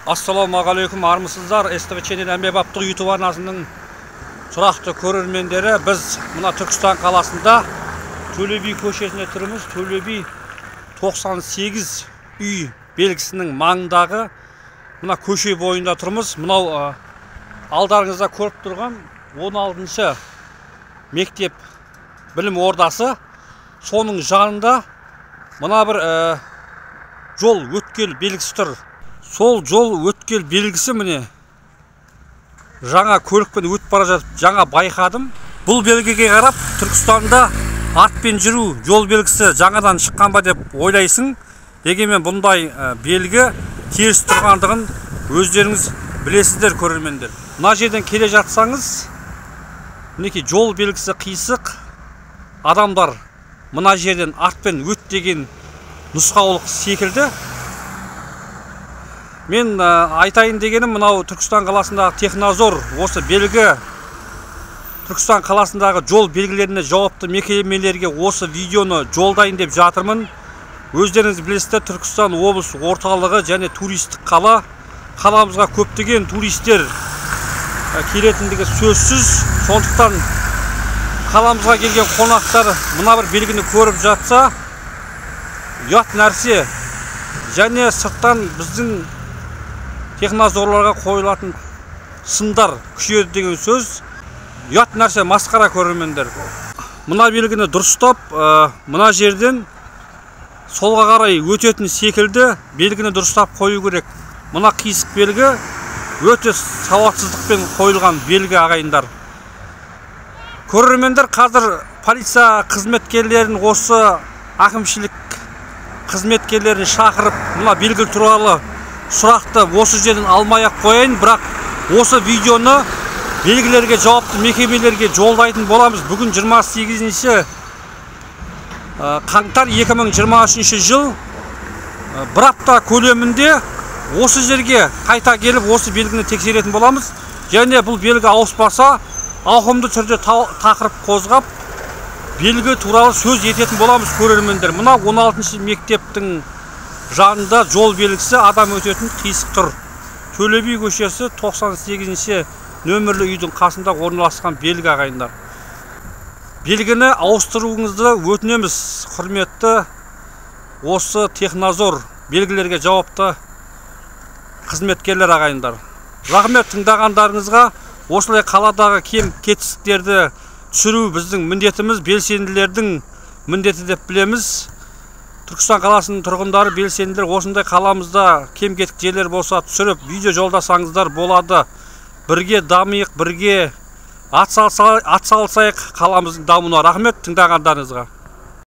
Ассалаумағалейкум, армысыздар. СТВ Ченел әмбебаптық YouTube арнасының тұрақты көрермендері. Біз мына Түркістан қаласында Төле би көшесінде тұрмыз. Төле би 98 үй белгісінің маңындағы мына көше бойында тұрмыз. Мынау алдарыңызда көріп тұрған 16-шы мектеп білім ордасы. Соның жанында мына бір жол өткел белгісі тұр. Сол жол өткел белгісі міне жаңа көлікпен өтіп бара жатып жаңа байқадым. Бұл белгіге қарап Түркістанда атпен жүру жол белгісі жаңадан шыққан ба деп ойлайсың. Дегенмен бұндай белгі теріс тұрғандығын өздеріңіз білесіздер, көрермендер. Мына жерден келе жатсаңыз, мінекей жол белгісі қисық. Адамдар мына жерден атпен өт деген нұсқаулық секілді. Мен айтайын дегенім, мынау Түркістан қаласындағы Технозор осы белгі Түркістан қаласындағы жол белгілеріне жауапты мекемелерге осы видеоны жолдайын деп жатырмын. Өздеріңіз білесіздер, Түркістан облыс орталығы және туристік қала. Қаламызға көптеген туристер келетіндігі сөзсіз. Сондықтан қаламызға келген қонақтар мына бір белгіні көріп жатса, ұят нәрсе. Және сырттан біздің Технозорларға қойылатын сындар күшейеді деген сөз. Ұят нәрсе, масқара, көрермендер. Мына белгіні дұрыстап, мына жерден солға қарай өтетін секілді белгіні дұрыстап қою керек. Мына қисық белгі өте сауатсыздықпен қойылған белгі, ағайындар. Көрермендер, қазір полиция қызметкерлерін, осы әкімшілік қызметкерлерін шақырып, мына белгі туралы сұрақты осы жерден алмай-ақ қояйын, бірақ осы видеоны белгілерге жауапты мекемелерге жолдайтын боламыз. Бүгін 28 қаңтар 2023 жыл. Бір апта көлемінде осы жерге қайта келіп осы белгіні тексеретін боламыз. Және бұл белгі ауыспаса, ауқымды түрде тақырып қозғап, белгі туралы сөз ететін боламыз, көрермендер. Мына 16-шы мектептің жанында жол белгісі адам өтетін қисық тұр. Төле би көшесі 98-ші нөмірлі үйдің қасында орналасқан белгі, ағайындар. Белгіні ауыстыруыңызды өтінеміз, құрметті осы Технозор белгілерге жауапты қызметкерлер, ағайындар. Рахмет тыңдағандарыңызға. Осылай қаладағы кем кетістіктерді түсіру біздің міндетіміз, белсенділердің міндеті деп білеміз. Түркістан қаласының тұрғындары, белсенділер осындай қаламызда кем кетік жерлер болса түсіріп, видео жолдасаңыздар болады. Бірге дамиық, бірге ат салсайық қаламыздың дамуына. Рахмет тыңдағандарыңызға.